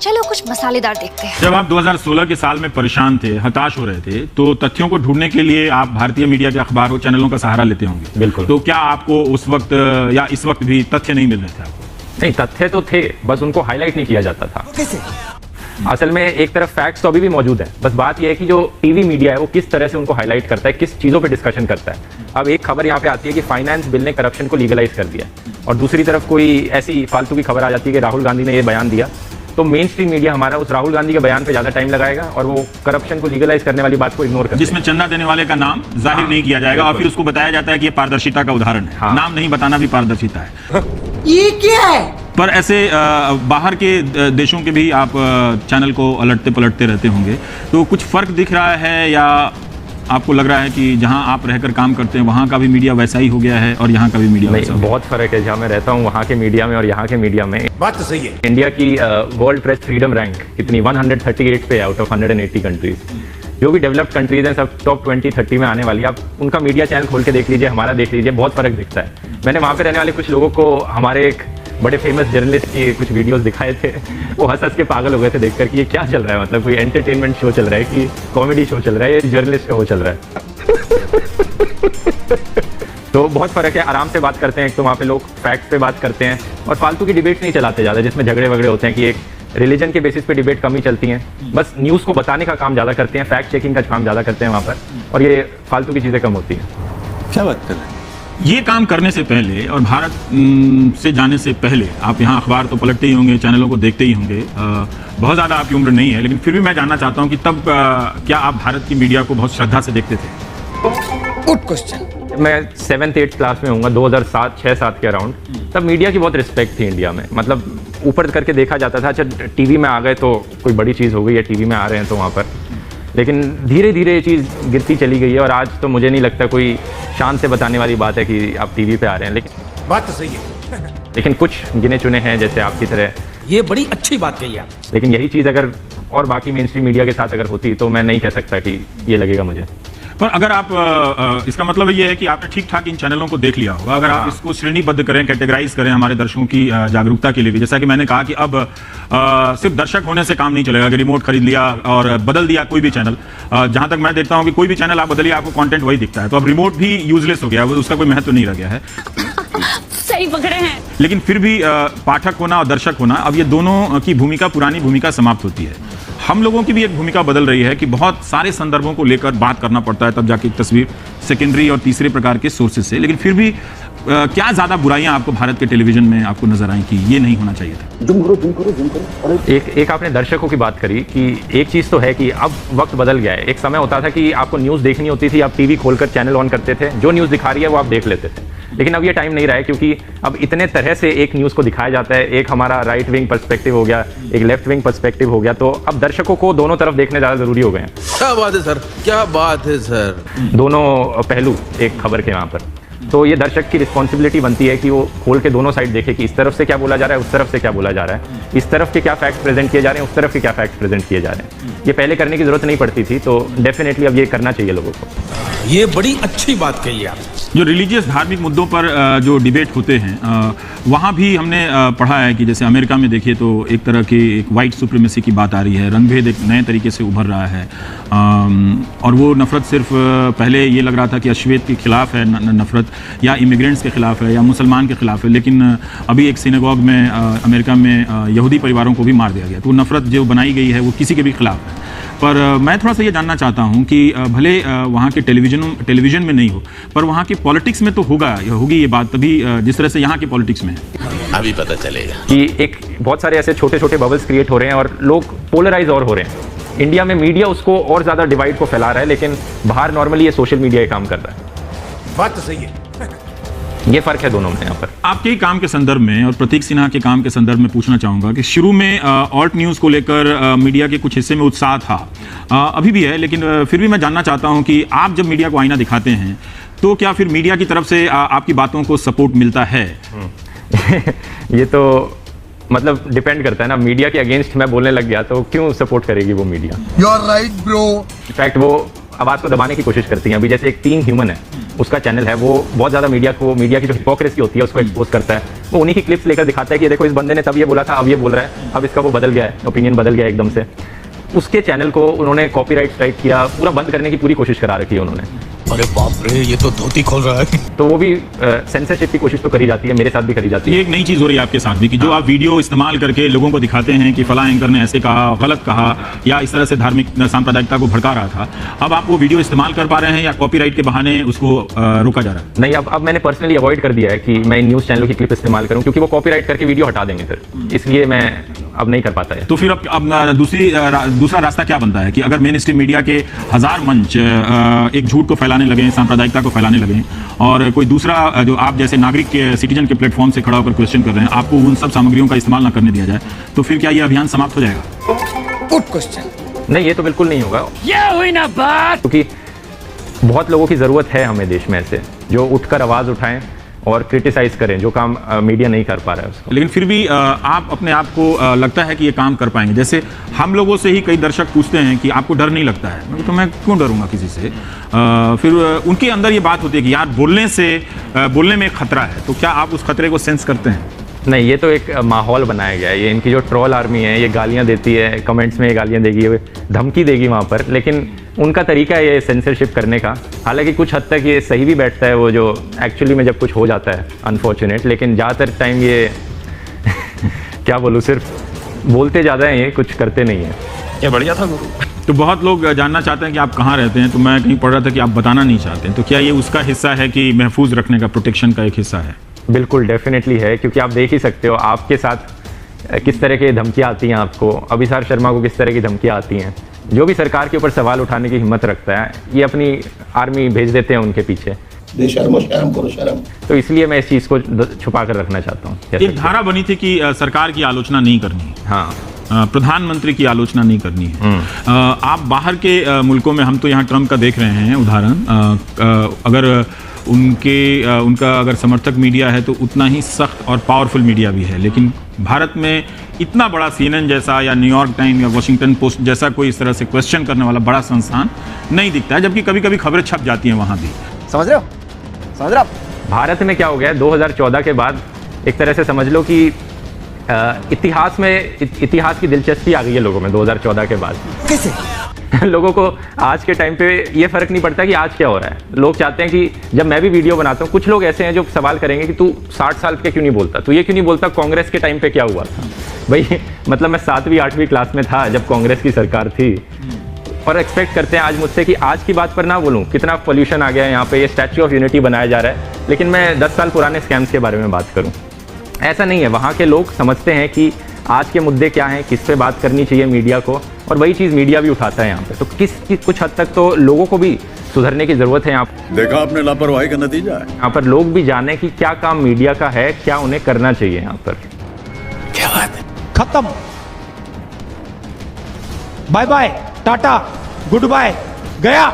चलो कुछ मसालेदार देखते हैं। जब आप 2016 के साल में परेशान थे, हताश हो रहे थे, तो तथ्यों को ढूंढने के लिए आप भारतीय मीडिया के अखबारों चैनलों का सहारा लेते होंगे। बिल्कुल। तो क्या आपको उस वक्त या इस वक्त भी तथ्य नहीं मिल रहे थे आपको? नहीं, तथ्य तो थे, बस उनको हाईलाइट नहीं किया जाता था। कैसे? असल में एक तरफ फैक्ट्स तो अभी भी मौजूद है, बस बात यह है कि जो टीवी मीडिया है वो किस तरह से उनको हाईलाइट करता है, किस चीज़ों पे डिस्कशन करता है। अब एक खबर यहाँ पे आती है कि फाइनेंस बिल ने करप्शन को लीगलाइज कर दिया, और दूसरी तरफ कोई ऐसी फालतू की खबर आ जाती है कि राहुल गांधी ने ये बयान दिया, तो मेन स्ट्रीम मीडिया हमारा उस राहुल गांधी के बयान पे ज़्यादा टाइम लगाएगा और वो करप्शन को लीगलाइज करने वाली बात को इग्नोर कर, जिसमें चंदा देने वाले का नाम जाहिर नहीं किया जाएगा और फिर उसको बताया जाता है कि ये पारदर्शिता का उदाहरण है। नाम नहीं बताना भी पारदर्शिता है। ये क्या है? पर ऐसे बाहर के देशों के भी आप चैनल को अलटते पलटते रहते होंगे, तो कुछ फर्क दिख रहा है या आपको लग रहा है कि जहां आप रहकर काम करते हैं वहां का भी मीडिया वैसा ही हो गया है और यहाँ का भी मीडिया वैसा? बहुत फर्क है जहाँ मैं रहता हूँ वहाँ के मीडिया में और यहाँ के मीडिया में। बात तो सही है। इंडिया की वर्ल्ड प्रेस फ्रीडम रैंक कितनी 138 पे आउट ऑफ 180 कंट्रीज। जो भी डेवलप्ड कंट्रीज हैं सब टॉप 20-30 में आने वाली है। आप उनका मीडिया चैनल खोल के देख लीजिए, हमारा देख लीजिए, बहुत फर्क दिखता है। मैंने वहाँ पे रहने वाले कुछ लोगों को हमारे एक बड़े फेमस जर्नलिस्ट के कुछ वीडियोस दिखाए थे, वो हंस हंस के पागल हो गए थे देखकर कि ये क्या चल रहा है, मतलब कोई एंटरटेनमेंट शो चल रहा है कि कॉमेडी शो चल रहा है, ये जर्नलिस्ट का वो चल रहा है। तो बहुत फर्क है। आराम से बात करते हैं, एक तो वहाँ पे लोग फैक्ट पे बात करते हैं और फालतू की डिबेट नहीं चलाते ज़्यादा, जिसमें झगड़े वगड़े होते हैं कि एक रिलीजन के बेसिस पे डिबेट कम ही चलती हैं। बस न्यूज़ को बताने का काम ज़्यादा करते हैं, फैक्ट चेकिंग का काम ज़्यादा करते हैं वहाँ पर, और ये फालतू की चीज़ें कम होती हैं। क्या बात कर रहे हैं? ये काम करने से पहले और भारत से जाने से पहले आप यहाँ अखबार तो पलटते ही होंगे, चैनलों को देखते ही होंगे। बहुत ज़्यादा आपकी उम्र नहीं है, लेकिन फिर भी मैं जानना चाहता हूँ कि तब क्या आप भारत की मीडिया को बहुत श्रद्धा से देखते थे? Good question. मैं 7th-8th क्लास में हूँगा, 2007-6-7 के अराउंड, तब मीडिया की बहुत रिस्पेक्ट थी इंडिया में। मतलब ऊपर करके देखा जाता था, अच्छा टीवी में आ गए तो कोई बड़ी चीज़ हो गई है, टीवी में आ रहे हैं तो वहाँ पर। लेकिन धीरे धीरे ये चीज़ गिरती चली गई है और आज तो मुझे नहीं लगता कोई शान से बताने वाली बात है कि आप टीवी पे आ रहे हैं। लेकिन बात तो सही है। लेकिन कुछ गिने चुने हैं जैसे आपकी तरह। ये बड़ी अच्छी बात कही आप। लेकिन यही चीज़ अगर और बाकी मेन स्ट्रीम मीडिया के साथ अगर होती तो मैं नहीं कह सकता कि ये लगेगा मुझे। पर अगर आप इसका मतलब ये है कि आपने ठीक ठाक इन चैनलों को देख लिया होगा। अगर आप इसको श्रेणीबद्ध करें, कैटेगराइज करें हमारे दर्शकों की जागरूकता के लिए भी, जैसा कि मैंने कहा कि अब सिर्फ दर्शक होने से काम नहीं चलेगा कि रिमोट खरीद लिया और बदल दिया कोई भी चैनल। जहां तक मैं देखता हूं कि कोई भी चैनल आप बदलिए आपको कंटेंट वही दिखता है, तो अब रिमोट भी यूजलेस हो गया, उसका कोई महत्व नहीं रह गया है। सही पकड़े हैं। लेकिन फिर भी पाठक होना और दर्शक होना, अब ये दोनों की भूमिका, पुरानी भूमिका समाप्त होती है। हम लोगों की भी एक भूमिका बदल रही है कि बहुत सारे संदर्भों को लेकर बात करना पड़ता है, तब जाके एक तस्वीर सेकेंडरी और तीसरे प्रकार के सोर्सेज से। लेकिन फिर भी क्या ज्यादा बुराइयां आपको भारत के टेलीविजन में आपको नजर आई कि ये नहीं होना चाहिए था? जूम करो। एक आपने दर्शकों की बात करी कि एक चीज़ तो है कि अब वक्त बदल गया है। एक समय होता था कि आपको न्यूज़ देखनी होती थी, आप टीवी खोलकर चैनल ऑन करते थे, जो न्यूज़ दिखा रही है वो आप देख लेते थे। लेकिन अब ये टाइम नहीं रहा है, क्योंकि अब इतने तरह से एक न्यूज़ को दिखाया जाता है। एक हमारा राइट विंग पर्सपेक्टिव हो गया, एक लेफ्ट विंग पर्सपेक्टिव हो गया, तो अब दर्शकों को दोनों तरफ देखने ज़्यादा ज़रूरी हो गए हैं। क्या बात है सर, क्या बात है सर। दोनों पहलू एक खबर के यहाँ पर, तो ये दर्शक की रिस्पॉन्सिबिलिटी बनती है कि वो खोल के दोनों साइड देखे कि इस तरफ से क्या बोला जा रहा है, उस तरफ से क्या बोला जा रहा है, इस तरफ के क्या फैक्ट प्रेजेंट किए जा रहे हैं, उस तरफ के क्या फैक्ट प्रेजेंट किए जा रहे हैं। ये पहले करने की जरूरत नहीं पड़ती थी, तो डेफिनेटली अब ये करना चाहिए लोगों को। ये बड़ी अच्छी बात कही आप। जो रिलीजियस धार्मिक मुद्दों पर जो डिबेट होते हैं, वहाँ भी हमने पढ़ा है कि जैसे अमेरिका में देखिए तो एक तरह की एक वाइट सुप्रीमेसी की बात आ रही है, रंगभेद एक नए तरीके से उभर रहा है। और वो नफरत सिर्फ पहले ये लग रहा था कि अश्वेत के खिलाफ है नफरत, या इमिग्रेंट्स के खिलाफ है, या मुसलमान के खिलाफ है, लेकिन अभी एक सिनेगॉग में अमेरिका में यहूदी परिवारों को भी मार दिया गया। तो नफरत जो बनाई गई है वो किसी के भी खिलाफ है। पर मैं थोड़ा सा ये जानना चाहता हूँ कि भले वहाँ के टेलीविजन में नहीं हो, पर वहाँ के पॉलिटिक्स में तो होगी ये बात, तभी जिस तरह से यहाँ के पॉलिटिक्स में है। अभी पता चलेगा कि एक बहुत सारे ऐसे छोटे छोटे बबल्स क्रिएट हो रहे हैं और लोग पोलराइज और हो रहे हैं। इंडिया में मीडिया उसको और ज़्यादा डिवाइड को फैला रहा है, लेकिन बाहर नॉर्मली ये सोशल मीडिया ये काम कर रहा है। बात तो सही है। ये फर्क है दोनों में यहाँ पर। आपके ही काम के संदर्भ में और प्रतीक सिन्हा के काम के संदर्भ में पूछना चाहूंगा कि शुरू में ऑल्ट न्यूज़ को लेकर मीडिया के कुछ हिस्से में उत्साह था, अभी भी है, लेकिन फिर भी मैं जानना चाहता हूं कि आप जब मीडिया को आईना दिखाते हैं तो क्या फिर मीडिया की तरफ से आपकी बातों को सपोर्ट मिलता है? ये तो मतलब डिपेंड करता है ना, मीडिया के अगेंस्ट मैं बोलने लग गया तो क्यों सपोर्ट करेगी वो media. You are right bro. In fact वो आवाज़ को दबाने की कोशिश करती हैं। अभी जैसे एक टीम ह्यूमन है, उसका चैनल है, वो बहुत ज़्यादा मीडिया की जो हिपोक्रेसी होती है उसको एक्सपोज करता है। वो उन्हीं की क्लिप्स लेकर दिखाता है कि देखो इस बंदे ने तब ये बोला था, अब ये बोल रहा है, अब इसका वो बदल गया है, ओपिनियन बदल गया एकदम से। उसके चैनल को उन्होंने कॉपीराइट स्ट्राइक किया, पूरा बंद करने की पूरी कोशिश करा रखी है उन्होंने। अरे बाप रे, ये तो धोती खोल रहा है। तो वो भी सेंसरशिप की कोशिश तो करी जाती है, मेरे साथ भी करी जाती है। ये एक नई चीज हो रही है आपके साथ भी कि जो आप वीडियो इस्तेमाल करके लोगों को दिखाते हैं कि फला एंकर ने ऐसे कहा, गलत कहा, या इस तरह से धार्मिक सांप्रदायिकता को भड़का रहा था, अब आप वो वीडियो इस्तेमाल कर पा रहे हैं या कॉपीराइट के बहाने उसको रोका जा रहा है? नहीं, अब मैंने पर्सनली अवॉइड कर दिया है कि मैं न्यूज़ चैनलों की क्लिप इस्तेमाल करूं, क्योंकि वो कॉपीराइट करके वीडियो हटा देंगे फिर, इसलिए मैं अब नहीं कर पाता है। तो फिर अब दूसरा रास्ता क्या बनता है कि अगर मेन स्ट्रीम मीडिया के हजार मंच एक झूठ को फैलाने लगे, सांप्रदायिकता को फैलाने लगे, और कोई दूसरा जो आप जैसे नागरिक के सिटीजन के प्लेटफॉर्म से खड़ा होकर क्वेश्चन कर रहे हैं, आपको उन सब सामग्रियों का इस्तेमाल ना करने दिया जाए, तो फिर क्या ये अभियान समाप्त हो जाएगा? Good question. नहीं, ये तो बिल्कुल नहीं होगा, ये हुई ना बात। क्योंकि बहुत लोगों की ज़रूरत है हमें देश में ऐसे जो उठकर आवाज़ उठाएं और क्रिटिसाइज करें, जो काम मीडिया नहीं कर पा रहा है उसको। लेकिन फिर भी आप अपने आप को लगता है कि ये काम कर पाएंगे? जैसे हम लोगों से ही कई दर्शक पूछते हैं कि आपको डर नहीं लगता है, तो मैं क्यों डरूंगा किसी से? फिर उनके अंदर ये बात होती है कि यार बोलने में खतरा है, तो क्या आप उस खतरे को सेंस करते हैं? नहीं, ये तो एक माहौल बनाया गया है। ये इनकी जो ट्रोल आर्मी है, ये गालियां देती है, कमेंट्स में ये गालियां देगी, धमकी देगी वहाँ पर, लेकिन उनका तरीका है ये सेंसरशिप करने का। हालांकि कुछ हद तक ये सही भी बैठता है, वो जो एक्चुअली में जब कुछ हो जाता है अनफॉर्चुनेट, लेकिन ज़्यादातर टाइम ये क्या बोलूँ, सिर्फ बोलते ज़्यादा हैं, ये कुछ करते नहीं हैं। ये बढ़िया था गुरु। तो बहुत लोग जानना चाहते हैं कि आप कहाँ रहते हैं, तो मैं कहीं पढ़ रहा था कि आप बताना नहीं चाहते हैं, तो क्या ये उसका हिस्सा है कि महफूज रखने का, प्रोटेक्शन का एक हिस्सा है? बिल्कुल, डेफिनेटली है, क्योंकि आप देख ही सकते हो आपके साथ किस तरह की धमकियाँ आती हैं आपको, अभिसार शर्मा को किस तरह की धमकियाँ आती हैं। जो भी सरकार के ऊपर सवाल उठाने की हिम्मत रखता है, ये अपनी आर्मी भेज देते हैं उनके पीछे। शर्म करो शर्म। तो इसलिए मैं इस चीज़ को छुपा कर रखना चाहता हूँ। एक धारा बनी थी कि सरकार की आलोचना नहीं करनी, हाँ, प्रधानमंत्री की आलोचना नहीं करनी है। आप बाहर के मुल्कों में, हम तो यहाँ ट्रंप का देख रहे हैं उदाहरण, अगर उनका अगर समर्थक मीडिया है तो उतना ही सख्त और पावरफुल मीडिया भी है, लेकिन भारत में इतना बड़ा CNN जैसा या न्यूयॉर्क टाइम या वॉशिंगटन पोस्ट जैसा कोई इस तरह से क्वेश्चन करने वाला बड़ा संस्थान नहीं दिखता है, जबकि कभी कभी खबरें छप जाती हैं वहाँ भी। समझ रहे हो भारत में क्या हो गया है 2014 के बाद, एक तरह से समझ लो कि इतिहास की दिलचस्पी आ गई है लोगों में 2014 के बाद। कैसे? लोगों को आज के टाइम पे ये फर्क नहीं पड़ता कि आज क्या हो रहा है। लोग चाहते हैं कि जब मैं भी वीडियो बनाता हूँ, कुछ लोग ऐसे हैं जो सवाल करेंगे कि तू 60 साल के क्यों नहीं बोलता, तू ये क्यों नहीं बोलता कांग्रेस के टाइम पे क्या हुआ था। भाई मतलब मैं 7वीं 8वीं क्लास में था जब कांग्रेस की सरकार थी, और एक्सपेक्ट करते हैं आज मुझसे कि आज की बात पर ना बोलूं, कितना पोल्यूशन आ गया है यहाँ पे, ये स्टैच्यू ऑफ यूनिटी बनाया जा रहा है, लेकिन मैं 10 साल पुराने स्कैम्स के बारे में बात करूं। ऐसा नहीं है, वहाँ के लोग समझते हैं कि आज के मुद्दे क्या हैं, किस पे बात करनी चाहिए मीडिया को, और वही चीज़ मीडिया भी उठाता है यहाँ पे। तो कुछ हद तक तो लोगों को भी सुधरने की ज़रूरत है। यहाँ देखा आपने लापरवाही का नतीजा है। यहाँ पर लोग भी जाने कि क्या काम मीडिया का है, क्या उन्हें करना चाहिए यहाँ पर। क्या बात है। खत्म। Bye bye, tata, goodbye, गया।